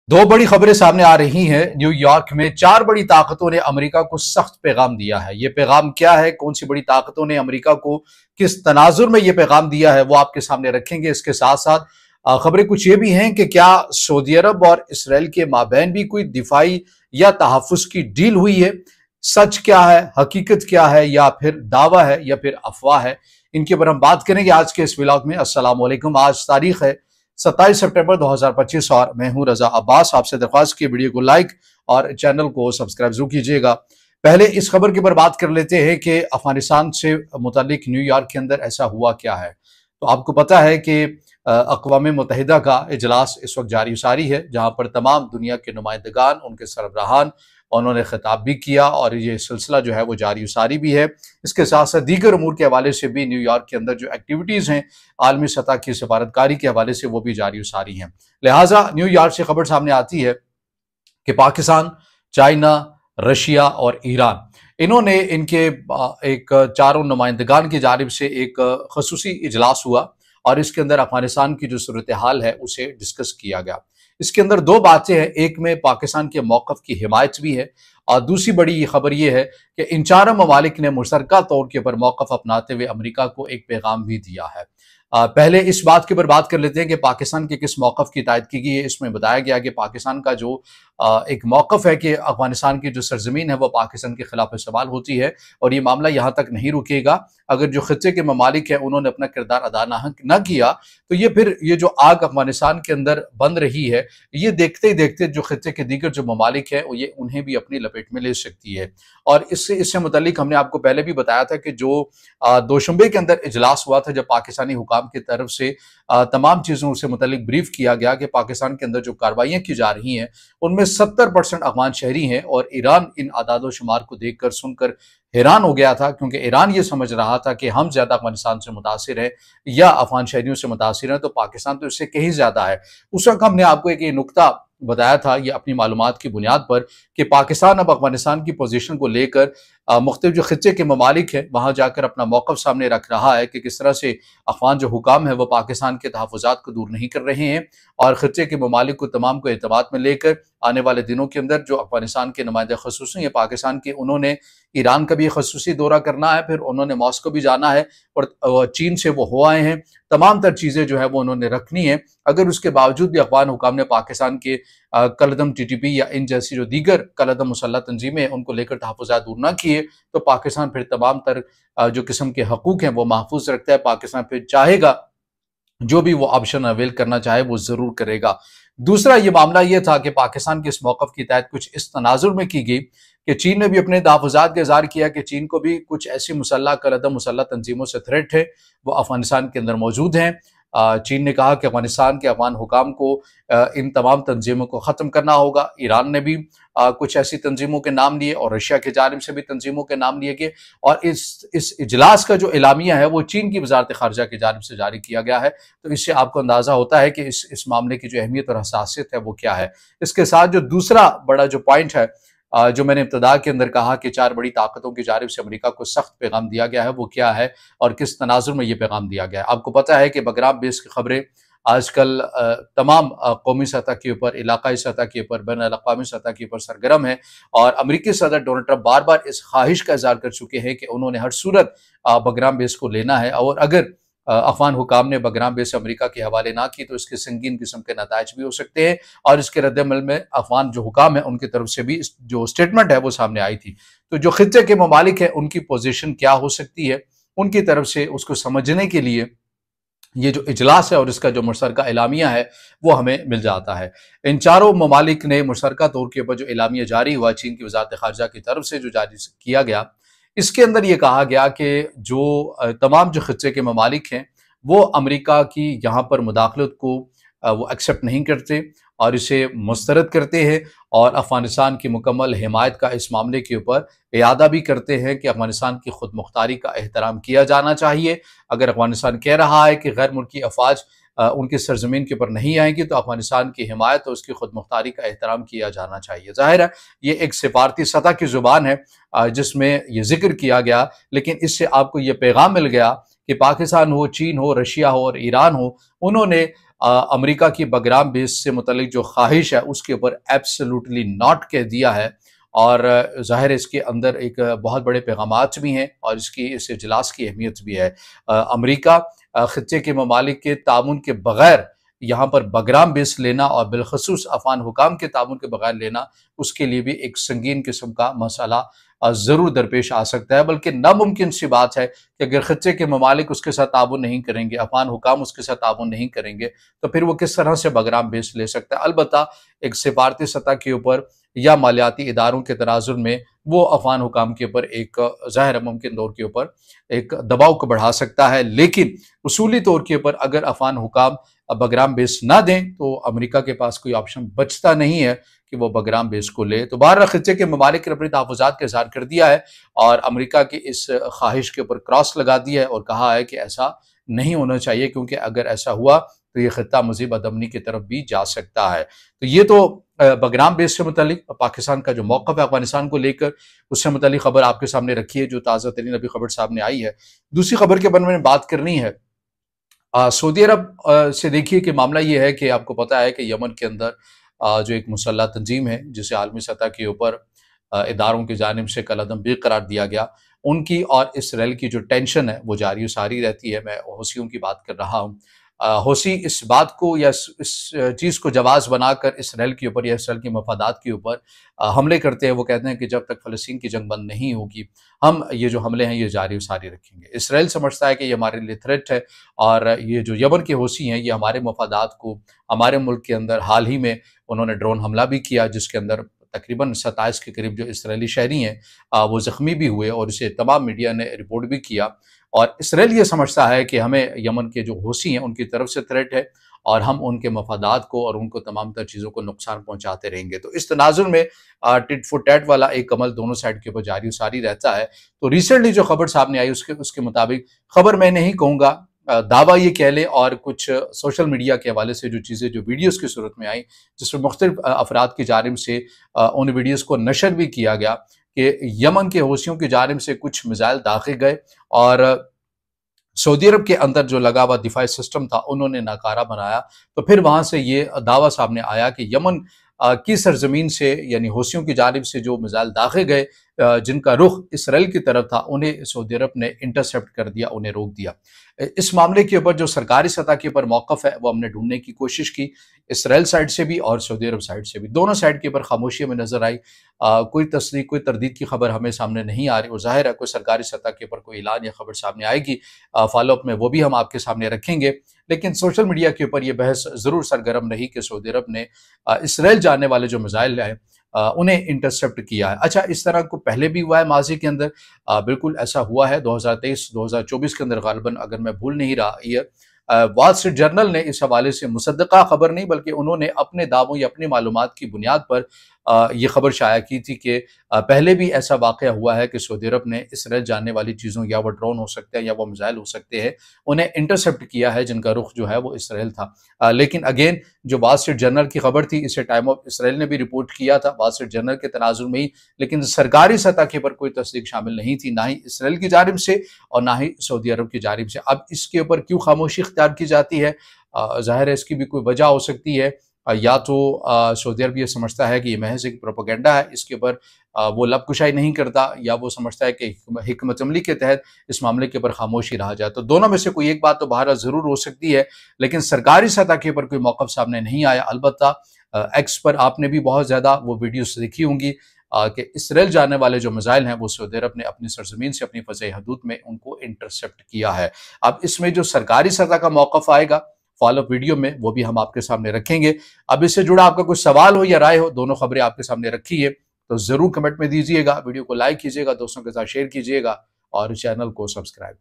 दो बड़ी खबरें सामने आ रही हैं। न्यूयॉर्क में चार बड़ी ताकतों ने अमेरिका को सख्त पैगाम दिया है। यह पैगाम क्या है, कौन सी बड़ी ताकतों ने अमेरिका को किस तनाजुर में यह पैगाम दिया है, वो आपके सामने रखेंगे। इसके साथ साथ खबरें कुछ ये भी हैं कि क्या सऊदी अरब और इसराइल के माबैन भी कोई दिफाई या तहफ़्फ़ुज़ की डील हुई है। सच क्या है, हकीकत क्या है, या फिर दावा है, या फिर अफवाह है, इनके ऊपर हम बात करेंगे आज के इस व्लॉग में। अस्सलाम वालेकुम। आज तारीख है 27 सितंबर 2025 और मैं हूं रजा अब्बास। आपसे दरख्वास्त की वीडियो को लाइक और चैनल को सब्सक्राइब जरूर कीजिएगा। पहले इस खबर के ऊपर बात कर लेते हैं कि अफगानिस्तान से मुतालिक न्यूयॉर्क के अंदर ऐसा हुआ क्या है। तो आपको पता है कि अक़वाम मुत्तहिदा का इजलास इस वक्त जारी सारी है, जहां पर तमाम दुनिया के नुमाइंदगान, उनके सरबराहान, उन्होंने खिताब भी किया और ये सिलसिला जो है वो जारी सारी भी है। इसके साथ साथ दीगर अमूर के हवाले से भी न्यूयॉर्क के अंदर जो एक्टिविटीज़ हैं आलमी सतह की सफारतकारी के हवाले से वो भी जारी सारी हैं। लिहाजा न्यूयॉर्क से खबर सामने आती है कि पाकिस्तान, चाइना, रशिया और ईरान, इन्होंने इनके एक चारों नुमाइंदगान की जानिब से एक खसूसी इजलास हुआ और इसके अंदर अफगानिस्तान की जो सूरत हाल है उसे डिस्कस किया गया। इसके अंदर दो बातें हैं, एक में पाकिस्तान के मौक़िफ़ की हिमायत भी है और दूसरी बड़ी खबर यह है कि इन चारों ममालिक ने मुश्तरका तौर के ऊपर मौक़िफ़ अपनाते हुए अमेरिका को एक पैगाम भी दिया है। पहले इस बात के ऊपर बात कर लेते हैं कि पाकिस्तान के किस मौक़िफ़ की तायद की गई है। इसमें बताया गया कि पाकिस्तान का जो एक मौक़िफ़ है कि अफ़गानिस्तान की जो सरज़मीन है वो पाकिस्तान के खिलाफ इस्तेमाल होती है और ये मामला यहाँ तक नहीं रुकेगा। अगर जो ख़ित्ते के ममालिक हैं उन्होंने अपना किरदार अदा न किया तो ये फिर ये जो आग अफ़गानिस्तान के अंदर बन रही है, ये देखते ही देखते जो ख़ित्ते के दीगर जो ममालिक हैं ये उन्हें भी अपनी लपेट में ले सकती है। और इससे मुतल्लिक हमने आपको पहले भी बताया था कि जो दोशंबे के अंदर इजलास हुआ था, जब पाकिस्तानी हुकाम की तरफ से तमाम चीज़ों से मुतल्लिक ब्रीफ किया गया कि पाकिस्तान के अंदर जो कार्रवाइयाँ की जा रही हैं उनमें 70% अफ़गान शहरी हैं। और ईरान इन आदाद व शुमार को देखकर सुनकर हैरान हो गया था, क्योंकि ईरान ये समझ रहा था कि हम ज़्यादा अफ़गानिस्तान से मुतासिर हैं या अफ़गान शहरियों से मुतासिर हैं, तो पाकिस्तान तो इससे कहीं ज़्यादा है। उस वक्त हमने आपको एक ये नुक्ता बताया था, ये अपनी मालूमात की बुनियाद पर, कि पाकिस्तान अब अफ़गानिस्तान की पोजीशन को लेकर मुख्तलिफ जो ख़ित्ते के ममालिक हैं वहाँ जाकर अपना मौक़िफ़ सामने रख रहा है कि किस तरह से अफ़गान जो हुकाम है वो पाकिस्तान के तहफ़्फ़ुज़ात को दूर नहीं कर रहे हैं और ख़ित्ते के ममालिक को तमाम को एतमाद में लेकर आने वाले दिनों के अंदर जो अफ़गानिस्तान के नुमाइंदे ख़ुसूसी पाकिस्तान के, उन्होंने ईरान का भी ख़ुसूसी दौरा करना है, फिर उन्होंने मॉस्को भी जाना है और चीन से वो हो आए हैं। तमाम तर चीज़ें जो है वो उन्होंने रखनी है। अगर उसके बावजूद भी अफ़गान हुकाम ने पाकिस्तान के कलदम टीटीपी या इन जैसी जो दीगर कलदम मुसल्लह तंजीमें उनको लेकर तहफ़्फ़ुज़ात दूर न किए तो पाकिस्तान फिर तमाम तर जो किस्म के हकूक़ हैं वो महफूज रखता है। पाकिस्तान फिर चाहेगा जो भी वो ऑप्शन अवेल करना चाहे वो ज़रूर करेगा। दूसरा ये मामला ये था कि पाकिस्तान के इस मौक़िफ़ की तहत कुछ इस तनाजुर में की गई कि चीन ने भी अपने तहफ़्फ़ुज़ात का इज़हार किया कि चीन को भी कुछ ऐसी कलदम मुसल्लह तंजीमों से थ्रेट है, वो अफ़गानिस्तान के अंदर मौजूद हैं। चीन ने कहा कि अफ़गानिस्तान के अफ़गान हुकाम को इन तमाम तंजीमों को ख़त्म करना होगा। ईरान ने भी कुछ ऐसी तंजीमों के नाम लिए और रशिया की जानिब से भी तंजीमों के नाम लिए गए और इस इजलास का जो एलामिया है वो चीन की वज़ारत ख़ारिजा की जानिब से जारी किया गया है। तो इससे आपको अंदाज़ा होता है कि इस मामले की जो अहमियत और हसासियत है वो क्या है। इसके साथ जो दूसरा बड़ा जो पॉइंट है, जो मैंने इब्तिदा के अंदर कहा कि चार बड़ी ताकतों की जानिब से अमेरिका को सख्त पैगाम दिया गया है, वो क्या है और किस तनाजुर में ये पैगाम दिया गया है। आपको पता है कि बगराम बेस की खबरें आजकल तमाम कौमी सतह के ऊपर, इलाकाई सतह के ऊपर, बैनुल-अक़वामी सतह के ऊपर सरगर्म है और अमेरिकी सदर डोनाल्ड ट्रंप बार बार इस ख्वाहिश का इज़हार कर चुके हैं कि उन्होंने हर सूरत बगराम बेस को लेना है और अगर अफ़गान हुकाम ने बगराम बेस अमेरिका के हवाले ना की तो इसके संगीन किस्म के नताइज भी हो सकते हैं। और इसके रद्द-ए-अमल में अफ़गान जो हुकाम है उनकी तरफ से भी जो स्टेटमेंट है वो सामने आई थी। तो जो ख़ित्ते के ममालिक हैं उनकी पोजीशन क्या हो सकती है, उनकी तरफ से उसको समझने के लिए ये जो इजलास है और इसका जो मुश्तरका एलामिया है वो हमें मिल जाता है। इन चारों ममालिक ने मुश्तरका तौर के ऊपर जो एलामिया जारी हुआ चीन की वज़ारत ख़ारिजा की तरफ से जो जारी किया गया, इसके अंदर ये कहा गया कि जो तमाम जो ख़ित्ते के ममालिक हैं वो अमेरिका की यहाँ पर मुदाखलत को वो एक्सेप्ट नहीं करते और इसे मुस्तरद करते हैं और अफ़गानिस्तान की मुकम्मल हिमायत का इस मामले के ऊपर इरादा भी करते हैं कि अफ़गानिस्तान की खुद मुख्तारी का एहतराम किया जाना चाहिए। अगर अफ़गानिस्तान कह रहा है कि गैर मुल्की अफ़वाज उनकी सरजमीन के ऊपर नहीं आएंगी तो अफ़गानिस्तान की हिमायत और उसकी खुद मुख्तारी का एहतराम किया जाना चाहिए। ज़ाहिर है ये एक सिफारती सतह की ज़ुबान है जिसमें ये जिक्र किया गया, लेकिन इससे आपको ये पैगाम मिल गया कि पाकिस्तान हो, चीन हो, रशिया हो और ईरान हो, उन्होंने अमेरिका की बगराम बेस से मुतल्लिक जो ख्वाहिश है उसके ऊपर एब्सोल्युटली नॉट कह दिया है। और ज़ाहिर है इसके अंदर एक बहुत बड़े पैगामात भी हैं और इस इजलास की अहमियत भी है। अमेरिका खित्ते के ममालिक के ताउन के बगैर यहाँ पर बगराम बेस लेना और बिलखसूस अफगान हुकाम के ताउन के बगैर लेना, उसके लिए भी एक संगीन किस्म का मसला ज़रूर दरपेश आ सकता है। बल्कि नामुमकिन सी बात है कि अगर खित्ते के ममालिक उसके साथ ताउन नहीं करेंगे, अफगान हुकाम उसके साथ ताउन नहीं करेंगे, तो फिर वो किस तरह से बगराम बेस ले सकता है। अलबत्ता एक सिफारती सतह के ऊपर या मालियाती इदारों के तनाजुर में वो अफगान हुकाम के ऊपर एक ज़ाहिर मुमकिन दौर के ऊपर एक दबाव को बढ़ा सकता है। लेकिन उसूली तौर के ऊपर अगर अफगान हुकाम बगराम बेस ना दें तो अमेरिका के पास कोई ऑप्शन बचता नहीं है कि वो बगराम बेस को ले। तो बहरहाल खित्ते के ममालिक ने अपने तहफ़्फ़ुज़ात का इज़हार कर दिया है और अमेरिका की इस ख्वाहिश के ऊपर क्रॉस लगा दिया है और कहा है कि ऐसा नहीं होना चाहिए, क्योंकि अगर ऐसा हुआ तो ये खित्ता मज़ीद बदअमनी की तरफ भी जा सकता है। तो ये तो बगराम बेस से मुतालिक पाकिस्तान का जो मौक़िफ़ है अफ़गानिस्तान को लेकर, उससे मुतालिक खबर आपके सामने रखी है जो ताज़ा तरीन अभी खबर सामने आई है। दूसरी खबर के बारे में बात करनी है सऊदी अरब से। देखिए कि मामला ये है कि आपको पता है कि यमन के अंदर जो एक मुसल्लह तंजीम है जिसे आलमी सतह के ऊपर इदारों की जानिब से कलअदम भी करार दिया गया, उनकी और इसराइल की जो टेंशन है वो जारी सारी रहती है। मैं हौसियों की बात कर रहा हूँ। हौसी इस बात को या इस चीज़ को जवाज़ बनाकर इसराइल के ऊपर या इसराइल की मफादात के ऊपर हमले करते हैं। वो कहते हैं कि जब तक फ़लस्तीन की जंग बंद नहीं होगी हम ये जो हमले हैं ये जारी सारी रखेंगे। इसराइल समझता है कि ये हमारे लिए थ्रेट है और ये जो यमन के हौसी हैं ये हमारे मफादात को, हमारे मुल्क के अंदर हाल ही में उन्होंने ड्रोन हमला भी किया जिसके अंदर तकरीबन 27 के करीब जो इसराइली शहरी हैं वो ज़ख्मी भी हुए और इसे तमाम मीडिया ने रिपोर्ट भी किया। और इसराइल ये समझता है कि हमें यमन के जो हौसी हैं उनकी तरफ से थ्रेट है और हम उनके मफादात को और उनको तमाम तर चीज़ों को नुकसान पहुँचाते रहेंगे। तो इस तनाजुर में टिट फॉर टैट वाला एक अमल दोनों साइड के ऊपर जारी सारी रहता है। तो रिसेंटली जो खबर सामने आई उसके मुताबिक, खबर मैं नहीं कहूँगा, दावा ये कह लें, और कुछ सोशल मीडिया के हवाले से जो चीज़ें जो वीडियोज़ की सूरत में आई जिसमें मुख्तलिफ अफराद की जानिब से उन वीडियोज़ को नशर भी किया गया कि यमन के हौसियों की जानिब से कुछ मिसाइल दागे गए और सऊदी अरब के अंदर जो लगा हुआ दिफाई सिस्टम था उन्होंने नाकारा बनाया। तो फिर वहाँ से ये दावा सामने आया कि यमन की सरजमीन से यानी हौसियों की जानिब से जो मिसाइल दागे गए जिनका रुख इसराइल की तरफ था उन्हें सऊदी अरब ने इंटरसेप्ट कर दिया, उन्हें रोक दिया। इस मामले के ऊपर जो सरकारी सतह के ऊपर मौक़िफ़ है वो हमने ढूंढने की कोशिश की, इसराइल साइड से भी और सऊदी अरब साइड से भी। दोनों साइड के ऊपर खामोशी में नजर आई। कोई तस्दीक कोई तरदीद की खबर हमें सामने नहीं आ रही। और ज़ाहिर है कोई सरकारी सतह के ऊपर कोई ऐलान या खबर सामने आएगी फॉलोअप में वो भी हम आपके सामने रखेंगे। लेकिन सोशल मीडिया के ऊपर ये बहस ज़रूर सरगर्म रही कि सऊदी अरब ने इसराइल जाने वाले जो मिसाइल हैं उन्हें इंटरसेप्ट किया है। अच्छा, इस तरह को पहले भी हुआ है माजी के अंदर, बिल्कुल ऐसा हुआ है 2023-2024 के अंदर गालिबन, अगर मैं भूल नहीं रहा। ये वॉल स्ट्रीट जर्नल ने इस हवाले से मुसद्दक़ा खबर नहीं बल्कि उन्होंने अपने दावों या अपनी मालूमात की बुनियाद पर ये खबर शाया की थी कि पहले भी ऐसा वाक़या हुआ है कि सऊदी अरब ने इसराइल जाने वाली चीज़ों, या वो ड्रोन हो सकते हैं या वो मिसाइल हो सकते हैं, उन्हें इंटरसेप्ट किया है जिनका रुख जो है वो इसराइल था। लेकिन अगेन जो वॉल स्ट्रीट जर्नल की खबर थी इसे टाइम ऑफ इसराइल ने भी रिपोर्ट किया था वॉल स्ट्रीट जर्नल के तनाजुर में ही, लेकिन सरकारी सतह के ऊपर कोई तस्दीक शामिल नहीं थी, ना ही इसराइल की जानिब से और ना ही सऊदी अरब की जानिब से। अब इसके ऊपर क्यों खामोशी इख्तियार की जाती है? ज़ाहिर है इसकी भी कोई वजह हो सकती है। या तो सऊदी अरब ये समझता है कि ये महज एक प्रोपेगेंडा है, इसके ऊपर वो लबकुशाई नहीं करता, या वो समझता है कि हिकमत अमली के तहत इस मामले के ऊपर खामोशी रहा जाए। तो दोनों में से कोई एक बात तो बहरहाल ज़रूर हो सकती है, लेकिन सरकारी सतह के ऊपर कोई मौक़िफ़ सामने नहीं आया। अलबत्ता एक्स पर आपने भी बहुत ज़्यादा वो वीडियोस देखी होंगी कि इसराइल जाने वाले जो मिसाइल हैं वो सऊदी अरब ने अपनी सरजमीन से अपनी फ़ज़ाई हदूद में उनको इंटरसेप्ट किया है। अब इसमें जो सरकारी सतह का मौक़िफ़ आएगा फॉलोअप वीडियो में वो भी हम आपके सामने रखेंगे। अब इससे जुड़ा आपका कुछ सवाल हो या राय हो, दोनों खबरें आपके सामने रखी है तो ज़रूर कमेंट में दीजिएगा, वीडियो को लाइक कीजिएगा, दोस्तों के साथ शेयर कीजिएगा और चैनल को सब्सक्राइब